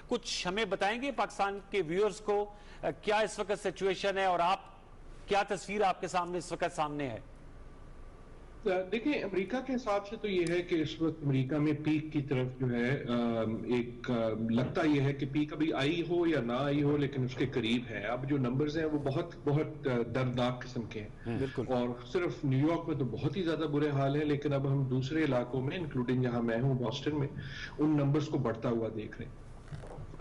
कुछ हमें बताएंगे पाकिस्तान के व्यूअर्स को क्या इस वक्त सिचुएशन है और आप क्या तस्वीर आपके सामने इस वक्त सामने है? देखिए, अमेरिका के हिसाब से तो ये है कि इस वक्त अमेरिका में पीक की तरफ जो है लगता ये है कि पीक अभी आई हो या ना आई हो, लेकिन उसके करीब है। अब जो नंबर्स हैं वो बहुत बहुत दर्दनाक किस्म के हैं। बिल्कुल। और सिर्फ न्यूयॉर्क में तो बहुत ही ज्यादा बुरे हाल है, लेकिन अब हम दूसरे इलाकों में, इंक्लूडिंग जहां मैं हूं बॉस्टन में, उन नंबर्स को बढ़ता हुआ देख रहे हैं।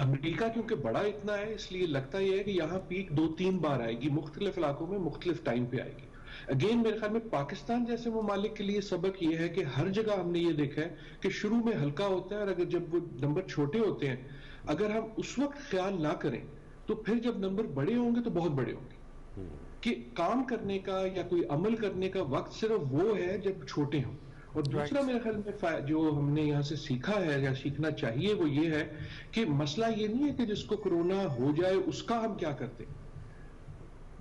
अमेरिका क्योंकि बड़ा इतना है, इसलिए लगता यह है कि यहाँ पीक 2-3 बार आएगी, मुख्तलिफ इलाकों में मुख्तलिफ टाइम पे आएगी। अगेन मेरे ख्याल में पाकिस्तान जैसे ममालिक के लिए सबक यह है कि हर जगह हमने ये देखा है कि शुरू में हल्का होता है, और अगर जब वो नंबर छोटे होते हैं, अगर हम उस वक्त ख्याल ना करें तो फिर जब नंबर बड़े होंगे तो बहुत बड़े होंगे। कि काम करने का या कोई अमल करने का वक्त सिर्फ वो है जब छोटे हों। और दूसरा मेरे ख्याल में जो हमने यहाँ से सीखा है या सीखना चाहिए वो ये है कि मसला ये नहीं है कि जिसको कोरोना हो जाए उसका हम क्या करते हैं।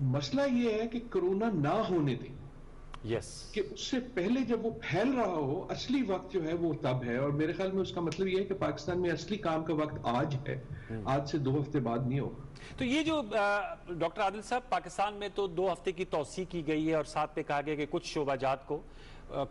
मसला ये है कि कोरोना ना होने दें। कि उससे पहले जब वो फैल रहा हो, असली वक्त जो है वो तब है। और मेरे ख्याल में उसका मतलब ये है कि पाकिस्तान में असली काम का वक्त आज है, आज से 2 हफ्ते बाद नहीं होगा। तो ये जो डॉक्टर आदिल साहब, पाकिस्तान में तो 2 हफ्ते की तौसीह की गई है और साथ में कहा गया कि कुछ शोबाजात को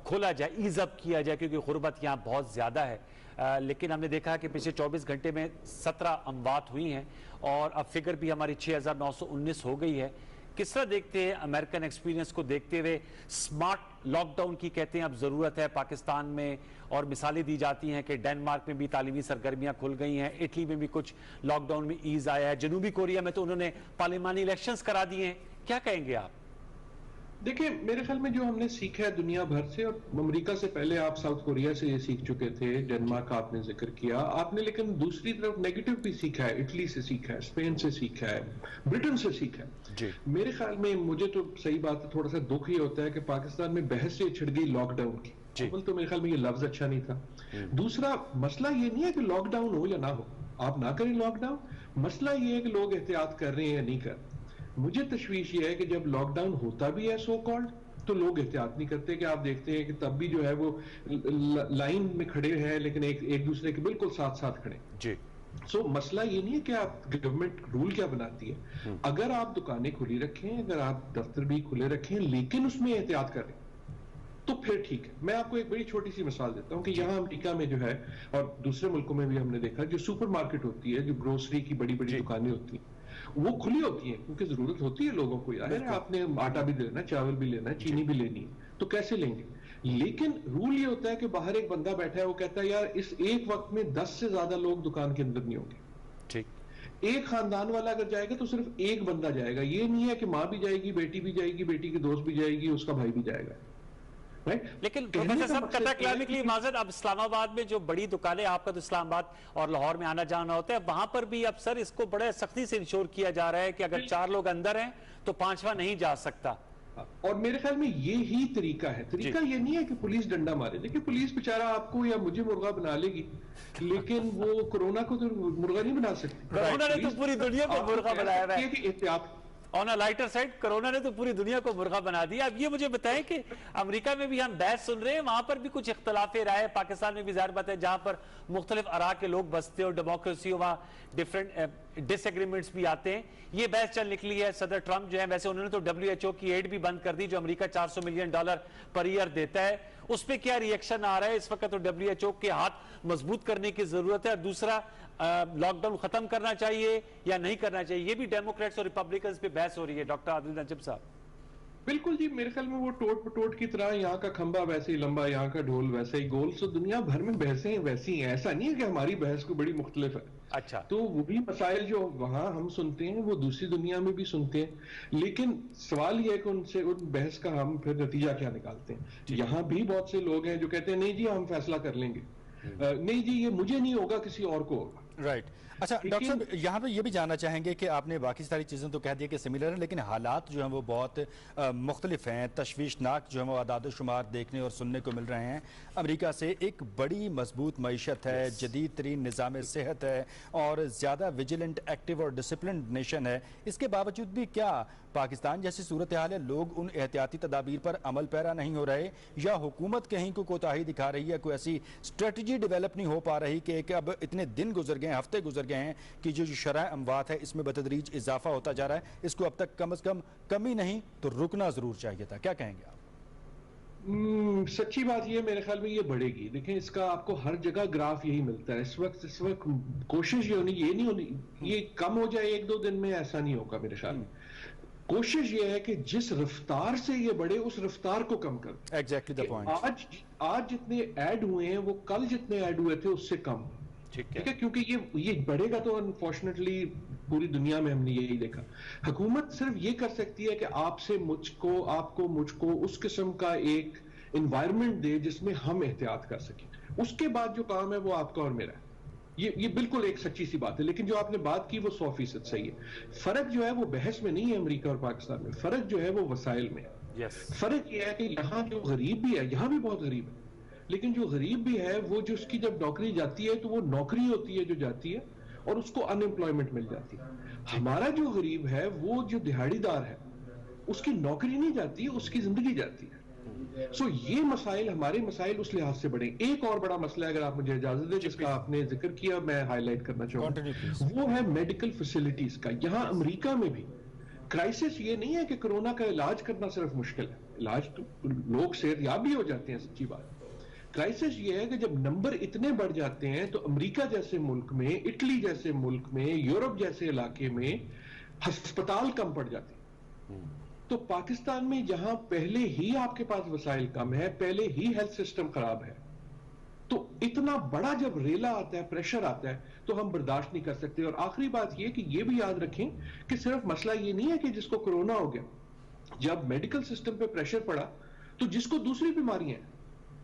खोला जाए, ईज अप किया जाए, क्योंकि गुर्बत यहाँ बहुत ज्यादा है। लेकिन हमने देखा कि पिछले 24 घंटे में 17 अमवात हुई हैं और अब फिगर भी हमारी 6,919 हो गई है। किस तरह देखते हैं अमेरिकन एक्सपीरियंस को देखते हुए? स्मार्ट लॉकडाउन की कहते हैं अब जरूरत है पाकिस्तान में, और मिसालें दी जाती हैं कि डेनमार्क में भी तालीमी सरगर्मियां खुल गई हैं, इटली में भी कुछ लॉकडाउन में ईज आया है, जनूबी कोरिया में तो उन्होंने पार्लिमानी इलेक्शंस करा दिए हैं। क्या कहेंगे आप? देखिए, मेरे ख्याल में जो हमने सीखा है दुनिया भर से, और अमेरिका से पहले आप साउथ कोरिया से ये सीख चुके थे, डेनमार्क का आपने जिक्र किया आपने, लेकिन दूसरी तरफ नेगेटिव भी सीखा है। इटली से सीखा है, स्पेन से सीखा है, ब्रिटेन से सीखा है। मेरे ख्याल में, मुझे तो सही बात है, थोड़ा सा दुख ये होता है कि पाकिस्तान में बहस से छिड़ गई लॉकडाउन की। तो मेरे ख्याल में ये लफ्ज अच्छा नहीं था। दूसरा मसला ये नहीं है कि लॉकडाउन हो या ना हो, आप ना करें लॉकडाउन, मसला ये है कि लोग एहतियात कर रहे हैं या नहीं कर रहे। मुझे तशवीश ये है कि जब लॉकडाउन होता भी है सो कॉल्ड, तो लोग एहतियात नहीं करते। कि आप देखते हैं कि तब भी जो है वो लाइन में खड़े हैं, लेकिन एक दूसरे के बिल्कुल साथ साथ खड़े जी। मसला ये नहीं है कि आप गवर्नमेंट रूल क्या बनाती है। अगर आप दुकानें खुली रखें, अगर आप दफ्तर भी खुले रखें, लेकिन उसमें एहतियात करें, तो फिर ठीक है। मैं आपको एक बड़ी छोटी सी मिसाल देता हूं कि यहाँ अमेरिका में जो है, और दूसरे मुल्कों में भी हमने देखा, जो सुपरमार्केट होती है, जो ग्रोसरी की बड़ी बड़ी दुकानें होती हैं, वो खुली होती हैं क्योंकि जरूरत होती है लोगों को। यार आपने आटा भी लेना, चावल भी लेना, चीनी भी लेनी है, तो कैसे लेंगे? लेकिन रूल ये होता है कि बाहर एक बंदा बैठा है, वो कहता है यार इस एक वक्त में 10 से ज्यादा लोग दुकान के अंदर नहीं होंगे। ठीक। एक खानदान वाला अगर जाएगा तो सिर्फ एक बंदा जाएगा। ये नहीं है कि माँ भी जाएगी, बेटी भी जाएगी, बेटी की दोस्त भी जाएगी, उसका भाई भी जाएगा। लेकिन प्रोफेसर साहब, कटा क्लानिकली माजर, अब इस्लामाबाद में जो बड़ी दुकानें, आपका तो इस्लामाबाद और लाहौर में आना जाना होता है, वहां पर भी अब सर इसको बड़े सख्ती से इंश्योर किया जा रहा है कि अगर 4 लोग अंदर हैं तो 5वां नहीं जा सकता। और मेरे ख्याल में ये ही तरीका है। तरीका ये नहीं है कि पुलिस डंडा मारे। देखिए, पुलिस बेचारा आपको या मुझे मुर्गा बना लेगी, लेकिन वो कोरोना को तो मुर्गा नहीं बना सकती। कोरोना ने तो पूरी दुनिया को मुर्गा बनाया है। एहतियात on a lighter side, corona ने तो पूरी दुनिया को मुर्गा बना दिया। अब ये मुझे बताएं कि अमेरिका में भी हम बहस सुन रहे हैं, वहां पर भी कुछ इख्तलाफे राय, पाकिस्तान में भी जाहिर बात है जहां पर मुख्तलिफ अरा के लोग बसते और डेमोक्रेसी हो, वहां डिफरेंट डिसएग्रीमेंट्स भी आते हैं। ये बहस चल निकली है। सदर ट्रंप जो है, वैसे उन्होंने तो WHO की एड भी बंद कर दी जो अमेरिका $400 मिलियन पर ईयर देता है। उस पर क्या रिएक्शन आ रहा है इस वक्त? तो WHO के हाथ मजबूत करने की जरूरत है। और दूसरा, लॉकडाउन खत्म करना चाहिए या नहीं करना चाहिए, ये भी डेमोक्रेट्स और रिपब्लिकन्स पे बहस हो रही है। डॉक्टर आदिल नजब साहब। बिल्कुल जी, मेरे ख्याल में वो टोट पटोट की तरह, यहाँ का खंबा वैसे ही लंबा, यहाँ का ढोल वैसे ही गोल। सो दुनिया भर में बहसें वैसी हैं। ऐसा नहीं है कि हमारी बहस को बड़ी मुख्तलिफ है। अच्छा। तो वो भी मसाइल जो वहां हम सुनते हैं वो दूसरी दुनिया में भी सुनते हैं। लेकिन सवाल यह है कि उनसे उन बहस का हम फिर नतीजा क्या निकालते हैं। यहाँ भी बहुत से लोग हैं जो कहते हैं नहीं जी हम फैसला कर लेंगे, नहीं जी ये मुझे नहीं होगा, किसी और को होगा। राइट। अच्छा डॉक्टर साहब, यहाँ पे ये भी जानना चाहेंगे कि आपने बाकी सारी चीज़ें तो कह दिया कि सिमिलर है, लेकिन हालात जो हैं वो बहुत मुख्तलिफ हैं। तशवीशनाक जो है वो आदाद शुमार देखने और सुनने को मिल रहे हैं। अमेरिका से एक बड़ी मजबूत मईशत है, जदीद तरीन निज़ाम सेहत है और ज़्यादा विजिलेंट, एक्टिव और डिसिप्लिन नेशन है। इसके बावजूद भी क्या पाकिस्तान जैसी सूरत हाल है, लोग उन एहतियाती तदाबीर पर अमल पैरा नहीं हो रहे, या हुकूमत कहीं को कोताही दिखा रही है, कोई ऐसी स्ट्रेटजी डेवलप नहीं हो पा रही कि अब इतने दिन गुजर गए हैं, हफ्ते गुजर गए हैं कि जो शरह अमवात है इसमें बतदरीज इजाफा होता जा रहा है, इसको अब तक कम से कम कमी नहीं तो रुकना जरूर चाहिए था। क्या कहेंगे आप? सच्ची बात ये मेरे ख्याल में ये बढ़ेगी। देखें, इसका आपको हर जगह ग्राफ यही मिलता है। इस वक्त कोशिश ये नहीं होनी ये कम हो जाए एक दो दिन में, ऐसा नहीं होगा मेरे ख्याल में। कोशिश ये है कि जिस रफ्तार से ये बढ़े उस रफ्तार को कम कर। Exactly the point. आज जितने ऐड हुए हैं वो कल जितने ऐड हुए थे उससे कम। ठीक है, क्योंकि ये बढ़ेगा तो अनफॉर्चुनेटली पूरी दुनिया में हमने यही देखा। हुकूमत सिर्फ ये कर सकती है कि आपसे आपको मुझको उस किस्म का एक एनवायरनमेंट दे जिसमें हम एहतियात कर सकें। उसके बाद जो काम है वो आपका और मेरा है। ये बिल्कुल एक सच्ची सी बात है। लेकिन जो आपने बात की वो 100% सही है। फर्क जो है वो बहस में नहीं है अमेरिका और पाकिस्तान में, फर्क जो है वो वसाइल में है। फर्क ये है कि यहाँ जो गरीब भी है, यहाँ भी बहुत गरीब है, लेकिन जो गरीब भी है वो जो उसकी जब नौकरी जाती है तो वो नौकरी होती है जो जाती है और उसको अनएम्प्लॉयमेंट मिल जाती है। हमारा जो गरीब है वो जो दिहाड़ीदार है उसकी नौकरी नहीं जाती है, उसकी जिंदगी जाती है। सो ये मसाइल, हमारे मसाइल उस लिहाज से बढ़े। एक और बड़ा मसला है, अगर आप मुझे इजाजत दें, जिसका आपने जिक्र किया, मैं हाईलाइट करना चाहूंगा, वो है मेडिकल फैसिलिटीज का। यहाँ अमेरिका में भी क्राइसिस ये नहीं है कि कोरोना का इलाज करना सिर्फ मुश्किल है, इलाज तो लोग सेहतयाब भी हो जाते हैं, सच्ची बात। क्राइसिस ये है कि जब नंबर इतने बढ़ जाते हैं तो अमेरिका जैसे मुल्क में, इटली जैसे मुल्क में, यूरोप जैसे इलाके में अस्पताल कम पड़ जाते हैं। तो पाकिस्तान में जहां पहले ही आपके पास वसाइल कम है, पहले ही हेल्थ सिस्टम खराब है, तो इतना बड़ा जब रेला आता है, प्रेशर आता है, तो हम बर्दाश्त नहीं कर सकते। और आखिरी बात यह कि यह भी याद रखें कि सिर्फ मसला ये नहीं है कि जिसको कोरोना हो गया, जब मेडिकल सिस्टम पे प्रेशर पड़ा तो जिसको दूसरी बीमारियां हैं,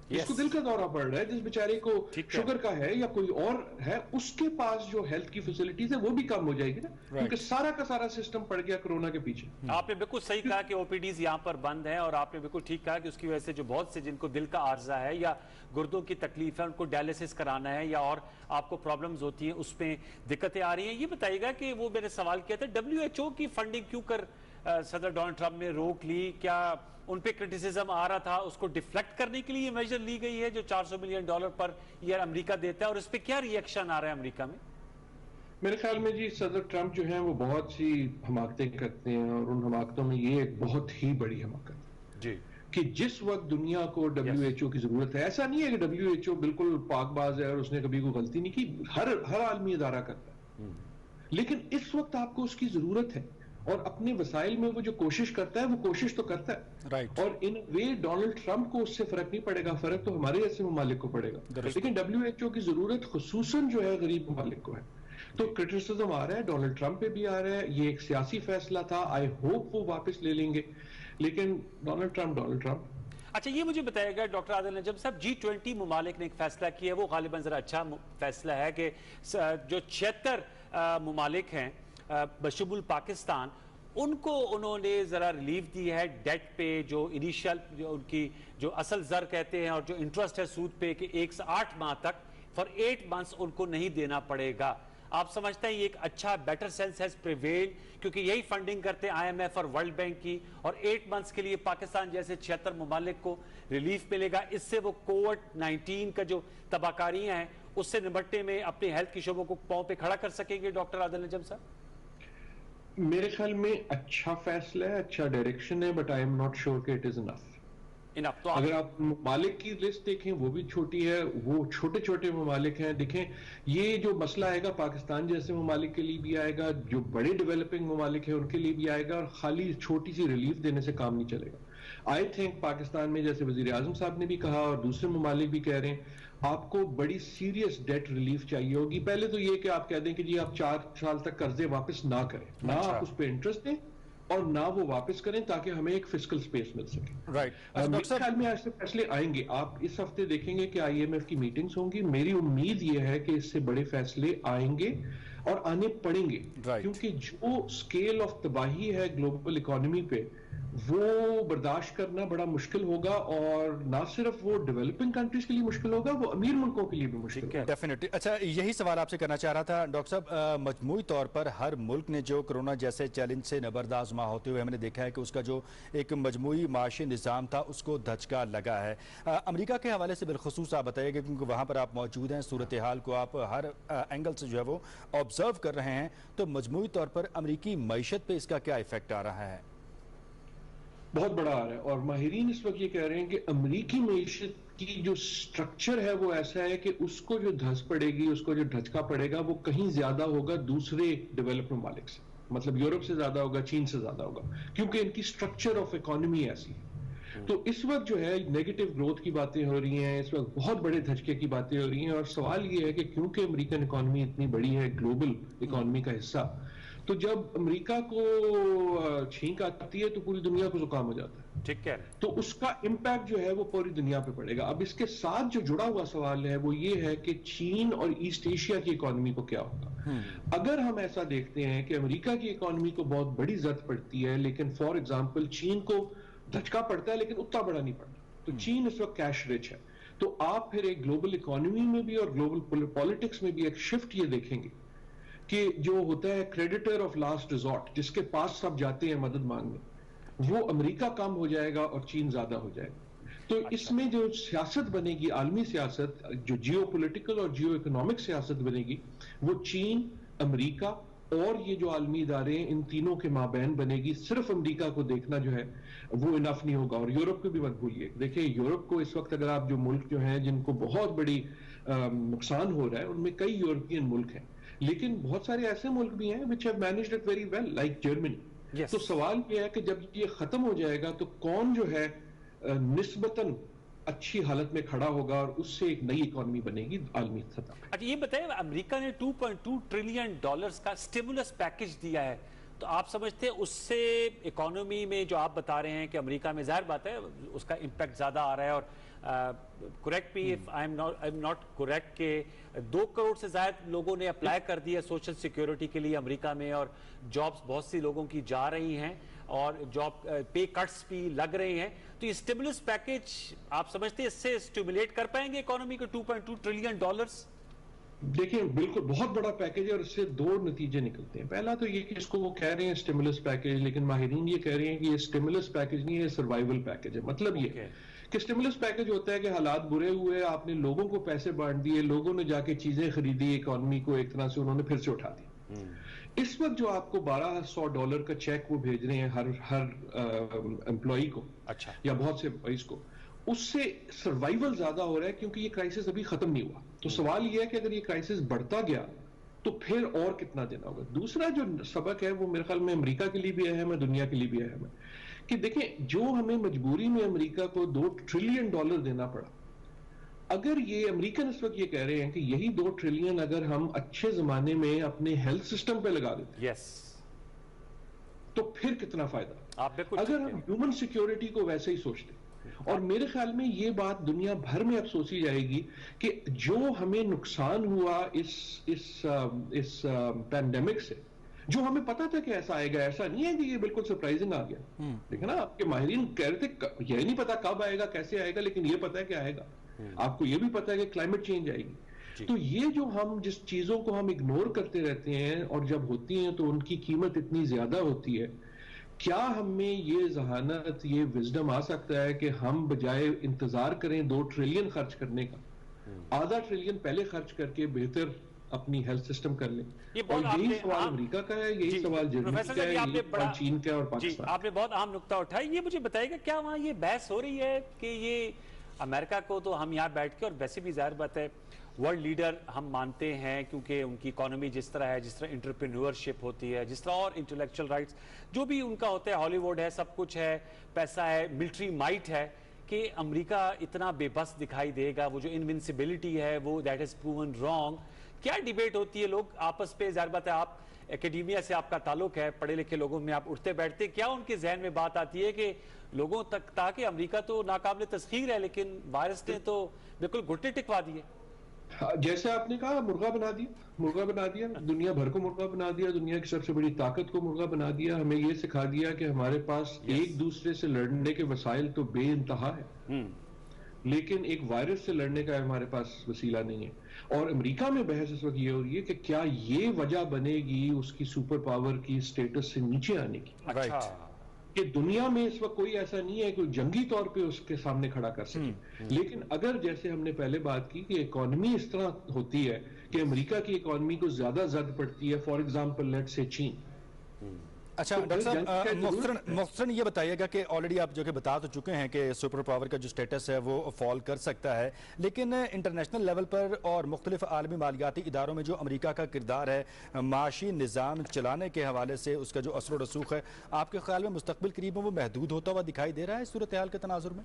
जिसको दिल का दौरा पड़ रहा है, जिस बेचारे को शुगर का है या कोई और है, उसके पास जो हेल्थ की फैसिलिटीज है वो भी कम हो जाएगी ना, क्योंकि सारा का सारा सिस्टम पड़ गया कोरोना के पीछे। आपने बिल्कुल सही कहा कि ओपीडीज यहाँ पर बंद है, और आपने बिल्कुल ठीक कहा कि उसकी वजह से जो बहुत से जिनको दिल का आर्जा है या गुर्दों की तकलीफ है, उनको डायलिसिस कराना है या और आपको प्रॉब्लम्स होती हैं, उसमें दिक्कतें आ रही हैं। ये बताइएगा कि वो मैंने सवाल किया था, WHO की फंडिंग क्यों कर सदर डोनाल्ड ट्रंप ने रोक ली? क्या उन पे क्रिटिसिज्म आ रहा था, उसको डिफ्लेक्ट करने के लिए मेजर ली गई है जो $400 मिलियन पर ईयर अमेरिका देता है, और इस पे क्या रिएक्शन आ रहा है अमेरिका में? मेरे ख्याल में जी सदर ट्रंप जो है वो बहुत सी हमाकतें करते हैं, और उन हमाकतों में ये एक बहुत ही बड़ी हमाकत है जी, कि जिस वक्त दुनिया को WHO की जरूरत है, ऐसा नहीं है कि WHO बिल्कुल पाकबाज है और उसने कभी कोई गलती नहीं की, हर आलमी इदारा करता है, लेकिन इस वक्त आपको उसकी जरूरत है, और अपने वसाइल में वो जो कोशिश करता है वो कोशिश तो करता है, राइट। और इन वे डोनाल्ड ट्रंप को उससे फर्क नहीं पड़ेगा, फर्क तो हमारे जैसे ममालिक को पड़ेगा। लेकिन WHO की जरूरत खुसूसन जो है गरीब ममालिक को है। तो क्रिटिसिज्म आ रहा है, डोनाल्ड ट्रंप पे भी आ रहा है, ये एक सियासी फैसला था, आई होप वो वापस ले लेंगे, लेकिन डोनाल्ड ट्रंप। अच्छा, ये मुझे बताइएगा डॉक्टर आदिल नजम साहब, G20 ममालिक ने एक फैसला किया है, वो गालिबन जरा अच्छा फैसला है कि जो 76 ममालिक हैं बशमुल पाकिस्तान, उनको उन्होंने जरा रिलीफ दी है डेट पे, जो इनिशियल जो उनकी जो असल जर कहते हैं और जो इंटरेस्ट है सूद पे, कि 1 से 8 माह तक फॉर 8 मंथ्स उनको नहीं देना पड़ेगा। आप समझते हैं ये एक अच्छा बेटर सेंस हैज प्रिवेल, क्योंकि यही फंडिंग करते हैं IMF और वर्ल्ड बैंक की, और 8 मंथ्स के लिए पाकिस्तान जैसे 76 ममालिक को रिलीफ मिलेगा। इससे वो कोविड-19 का जो तबाहकारियां हैं उससे निपटने में अपने हेल्थ की शोबों को पांव पे खड़ा कर सकेंगे डॉक्टर आदिल नजम साहब? मेरे ख्याल में अच्छा फैसला है, अच्छा डायरेक्शन है, but I am not sure कि इट इज इनफ। तो अगर आप ममालिक की लिस्ट देखें वो भी छोटी है, वो छोटे छोटे ममालिक हैं। देखें, ये जो मसला आएगा पाकिस्तान जैसे ममालिक के लिए भी आएगा, जो बड़े डेवलपिंग ममालिक है उनके लिए भी आएगा, और खाली छोटी सी रिलीफ देने से काम नहीं चलेगा। आई थिंक पाकिस्तान में, जैसे वजीर आजम साहब ने भी कहा और दूसरे ममालिक भी कह रहे हैं, आपको बड़ी सीरियस डेट रिलीफ चाहिए होगी। पहले तो ये कि आप कह दें कि जी आप 4 साल तक कर्जे वापस ना करें, ना आप उस पर इंटरेस्ट दें और ना वो वापस करें, ताकि हमें एक फिस्कल स्पेस मिल सके। राइट। मेरे ख्याल में ऐसे फैसले आएंगे। आप इस हफ्ते देखेंगे कि IMF की मीटिंग्स होंगी। मेरी उम्मीद ये है कि इससे बड़े फैसले आएंगे और आने पड़ेंगे, क्योंकि जो स्केल ऑफ तबाही है ग्लोबल इकोनॉमी पे, वो बर्दाश्त करना बड़ा मुश्किल होगा, और ना सिर्फ वो डेवलपिंग कंट्रीज के लिए मुश्किल होगा, वो अमीर मुल्कों के लिए भी मुश्किल होगा। डेफिनेटली। अच्छा, यही सवाल आपसे करना चाह रहा था डॉक्टर साहब। मजमूई तौर पर हर मुल्क ने जो कोरोना जैसे चैलेंज से नबरदाजमा होते हुए हमने देखा है कि उसका जो एक मजमूई माशी निज़ाम था उसको धचका लगा है। अमेरिका के हवाले से बिलखसूस आप बताइएगा, क्योंकि वहाँ पर आप मौजूद हैं, सूरत हाल को आप हर एंगल से जो है वो ऑब्जर्व कर रहे हैं, तो मजमूई तौर पर अमरीकी मईशत पर इसका क्या इफेक्ट आ रहा है? बहुत बड़ा आ रहा है, और माहिरीन इस वक्त ये कह रहे हैं कि अमरीकी मईशत की जो स्ट्रक्चर है वो ऐसा है कि उसको जो धस पड़ेगी, उसको जो धचका पड़ेगा, वो कहीं ज्यादा होगा दूसरे डेवलप्ड ममालिक से। मतलब यूरोप से ज्यादा होगा, चीन से ज्यादा होगा, क्योंकि इनकी स्ट्रक्चर ऑफ इकोनॉमी ऐसी है। तो इस वक्त जो है नेगेटिव ग्रोथ की बातें हो रही हैं, इस वक्त बहुत बड़े धचके की बातें हो रही हैं, और सवाल ये है कि क्योंकि अमेरिकन इकोनॉमी इतनी बड़ी है, ग्लोबल इकोनॉमी का हिस्सा, तो जब अमेरिका को छींक आती है तो पूरी दुनिया को जुकाम हो जाता है। ठीक है। तो उसका इम्पैक्ट जो है वो पूरी दुनिया पे पड़ेगा। अब इसके साथ जो जुड़ा हुआ सवाल है वो ये है कि चीन और ईस्ट एशिया की इकोनॉमी को क्या होगा। अगर हम ऐसा देखते हैं कि अमेरिका की इकोनॉमी को बहुत बड़ी जरूरत पड़ती है, लेकिन फॉर एग्जांपल चीन को धचका पड़ता है लेकिन उतना बड़ा नहीं पड़ता, तो चीन इस वक्त कैश रिच है, तो आप फिर एक ग्लोबल इकोनॉमी में भी और ग्लोबल पॉलिटिक्स में भी एक शिफ्ट ये देखेंगे कि जो होता है क्रेडिटर ऑफ लास्ट रिजॉर्ट, जिसके पास सब जाते हैं मदद मांगने, वो अमेरिका कम हो जाएगा और चीन ज्यादा हो जाएगा। तो इसमें जो सियासत बनेगी, आलमी सियासत, जो जियो पोलिटिकल और जियो इकोनॉमिक सियासत बनेगी, वो चीन, अमेरिका और ये जो आलमी इदारे हैं, इन तीनों के माबैन बनेगी। सिर्फ अमेरिका को देखना जो है वो इनफ नहीं होगा, और यूरोप को भी मत भूलिए। देखिए यूरोप को इस वक्त अगर आप जो मुल्क जो हैं जिनको बहुत बड़ी नुकसान हो रहा है, उनमें कई यूरोपियन मुल्क हैं, लेकिन बहुत सारे ऐसे मुल्क भी हैं which have managed it very well, like Germany। तो सवाल यह है कि जब ये खत्म हो जाएगा तो कौन जो है निस्बतन अच्छी हालत में खड़ा होगा, और उससे एक नई इकोनॉमी बनेगी आलमी सतह पे। अच्छा, ये बताइए, अमेरिका ने $2.2 ट्रिलियन का स्टिमुलस पैकेज दिया है, तो आप समझते हैं उससे इकोनॉमी में, जो आप बता रहे हैं कि अमेरिका में जाहिर बात है उसका इम्पैक्ट ज्यादा आ रहा है, और correct me if I am not correct, के 2 करोड़ से ज्यादा लोगों ने अप्लाई कर दिया सोशल सिक्योरिटी के लिए अमेरिका में, और जॉब्स बहुत सी लोगों की जा रही हैं, और जॉब पे कट्स भी लग रहे हैं। तो ये स्टिमुलस पैकेज आप समझते हैं इससे स्टिमुलेट कर पाएंगे इकोनॉमी को? $2.2 ट्रिलियन? देखिए बिल्कुल बहुत बड़ा पैकेज है, और इससे 2 नतीजे निकलते हैं। पहला तो ये कि इसको वो कह रहे हैं स्टिमुलस पैकेज, लेकिन माहिरीन ये कह रहे हैं कि ये स्टिमुलस पैकेज नहीं है, सर्वाइवल पैकेज है। मतलब ये कि स्टिमुलस पैकेज होता है कि हालात बुरे हुए, आपने लोगों को पैसे बांट दिए, लोगों ने जाके चीजें खरीदी, इकोनॉमी को एक तरह से उन्होंने फिर से उठा दी। इस वक्त जो आपको $1200 का चेक वो भेज रहे हैं हर एम्प्लॉई को, अच्छा, या बहुत से एम्प्लॉइज को, उससे सर्वाइवल ज्यादा हो रहा है, क्योंकि ये क्राइसिस अभी खत्म नहीं हुआ। तो सवाल ये है कि अगर ये क्राइसिस बढ़ता गया तो फिर और कितना देना होगा। दूसरा जो सबक है वो मेरे ख्याल में अमेरिका के लिए भी अहम है, दुनिया के लिए भी अहम है, कि देखें जो हमें मजबूरी में अमेरिका को $2 ट्रिलियन देना पड़ा, अगर ये अमेरिकन इस वक्त ये कह रहे हैं कि यही $2 ट्रिलियन अगर हम अच्छे जमाने में अपने हेल्थ सिस्टम पे लगा देते, यस, तो फिर कितना फायदा। अगर हम ह्यूमन सिक्योरिटी को वैसे ही सोचते, और मेरे ख्याल में ये बात दुनिया भर में अब सोची जाएगी कि जो हमें नुकसान हुआ इस पैंडेमिक से, जो हमें पता था कि ऐसा आएगा, ऐसा नहीं है कि ये बिल्कुल सरप्राइजिंग आ गया। देखिए ना, आपके माहिरीन कह रहे थे ये नहीं पता कब आएगा, कैसे आएगा, लेकिन ये पता है कि आएगा। आपको ये भी पता है कि क्लाइमेट चेंज आएगी। तो ये जो हम जिस चीजों को हम इग्नोर करते रहते हैं, और जब होती हैं तो उनकी कीमत इतनी ज्यादा होती है, क्या हमें ये जहानत, ये विजडम आ सकता है कि हम बजाय इंतजार करें 2 ट्रिलियन खर्च करने का, आधा ट्रिलियन पहले खर्च करके बेहतर अपनी हेल्थ सिस्टम कर लें? और यही सवाल अमेरिका का है, यही सवाल जर्मनी का है, यही चीन का और पाकिस्तान। आपने बहुत अहम नुक्ता उठाया। ये मुझे बताइएगा, क्या वहां ये बहस हो रही है कि ये अमेरिका को तो हम यहाँ बैठ के, और वैसे भी जाहिर बात है वर्ल्ड लीडर हम मानते हैं, क्योंकि उनकी इकोनॉमी जिस तरह है, जिस तरह एंटरप्रेन्योरशिप होती है, जिस तरह और इंटेलेक्चुअल राइट्स जो भी उनका होता है, हॉलीवुड है, सब कुछ है, पैसा है, मिलिट्री माइट है, कि अमेरिका इतना बेबस दिखाई देगा। वो जो इनविंसिबिलिटी है वो दैट इज प्रूवन रॉन्ग। क्या डिबेट होती है लोग आपस पे? जाहिर बात है आप एकेडमिया से आपका ताल्लुक है, पढ़े लिखे लोगों में आप उठते बैठते, क्या उनके जहन में बात आती है कि लोगों तक, ताकि अमेरिका तो नाकाबिल तस्खीर है, लेकिन वायरस ने तो बिल्कुल घुटने टिकवा दिए? जैसे आपने कहा, मुर्गा बना दिया, दुनिया भर को मुर्गा बना दिया, दुनिया की सबसे बड़ी ताकत को मुर्गा बना दिया। हमें ये सिखा दिया कि हमारे पास एक दूसरे से लड़ने के वसाइल तो बेइंतहा है, लेकिन एक वायरस से लड़ने का हमारे पास वसीला नहीं है। और अमेरिका में बहस इस वक्त ये हो रही है कि क्या ये वजह बनेगी उसकी सुपर पावर की स्टेटस से नीचे आने की। अच्छा। कि दुनिया में इस वक्त कोई ऐसा नहीं है कि जंगी तौर पे उसके सामने खड़ा कर सके, लेकिन अगर जैसे हमने पहले बात की कि इकोनॉमी इस तरह होती है कि अमेरिका की इकोनॉमी को ज्यादा जद पड़ती है, फॉर एग्जांपल लेट से चीन। अच्छा डॉक्टर साहब, मुख्तरन ये बताइएगा कि ऑलरेडी आप जो कि बता तो चुके हैं कि सुपर पावर का जो स्टेटस है वो फॉल कर सकता है, लेकिन इंटरनेशनल लेवल पर और मुख्तलिफ आलमी मालियाती इदारों में जो अमेरिका का किरदार है माशी निज़ाम चलाने के हवाले से, उसका जो असर रसूख है, आपके ख्याल में मुस्तकबिल करीब में वो महदूद होता हुआ दिखाई दे रहा है सूरत हाल के तनाजुर में?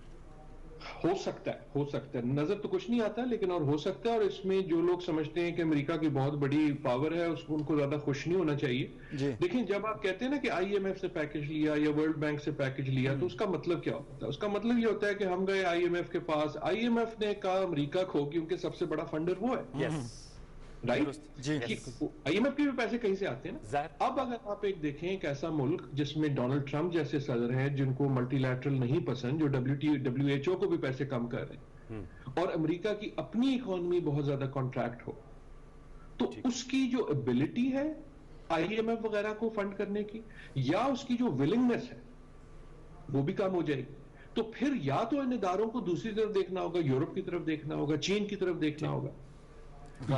हो सकता है, नजर तो कुछ नहीं आता, लेकिन और हो सकता है। और इसमें जो लोग समझते हैं कि अमेरिका की बहुत बड़ी पावर है, उसको उनको ज्यादा खुश नहीं होना चाहिए। लेकिन जब आप कहते हैं ना कि आईएमएफ से पैकेज लिया या वर्ल्ड बैंक से पैकेज लिया, तो उसका मतलब क्या होता है? उसका मतलब ये होता है कि हम गए आईएमएफ के पास, आईएमएफ ने कहा अमेरिका खो, क्योंकि सबसे बड़ा फंडर वो है, राइट? आईएमएफ के भी पैसे कहीं से आते हैं ना। अब अगर आप एक देखें, एक ऐसा मुल्क जिसमें डोनाल्ड ट्रंप जैसे सदर हैं जिनको मल्टीलैटरल नहीं पसंद, जो डब्ल्यूएचओ को भी पैसे कम कर रहे हैं, और अमेरिका की अपनी इकोनॉमी बहुत ज्यादा कॉन्ट्रैक्ट हो, तो उसकी जो एबिलिटी है आईएमएफ वगैरह को फंड करने की, या उसकी जो विलिंगनेस है, वो भी कम हो जाएगी। तो फिर या तो इन इदारों को दूसरी तरफ देखना होगा, यूरोप की तरफ देखना होगा, चीन की तरफ देखना होगा,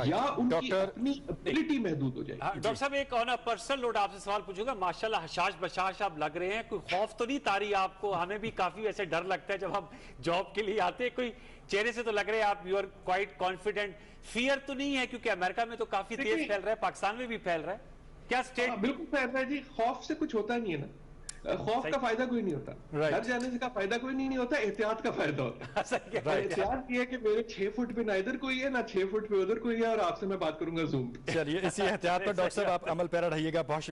या उनकी अपनी एबिलिटी महदूद हो जाएगी। डॉक्टर साहब, एक ऑन अ पर्सनल नोट आपसे सवाल पूछूंगा। माशाल्लाह हशाश बशाश आप लग रहे हैं, कोई खौफ तो नहीं तारी आपको? हमें भी काफी ऐसे डर लगता है जब हम जॉब के लिए आते हैं। कोई चेहरे से तो लग रहे हैं आप, you are quite confident. Fear तो नहीं है? क्योंकि अमेरिका में तो काफी तेज फैल रहा है, पाकिस्तान में भी फैल रहा है, क्या स्टेट? बिल्कुल फैल रहा है जी। खौफ से कुछ होता नहीं है ना, खौफ का फायदा कोई नहीं होता, डर जाने से का फायदा कोई नहीं होता, एहतियात का फायदा होता है। एहतियात ये है कि मेरे 6 फुट पे ना इधर कोई है ना 6 फुट पे उधर कोई है, और आपसे मैं बात करूंगा जूम। चलिए इसी एहतियात पर डॉक्टर साहब आप अमल पैरा रहिएगा। बहुत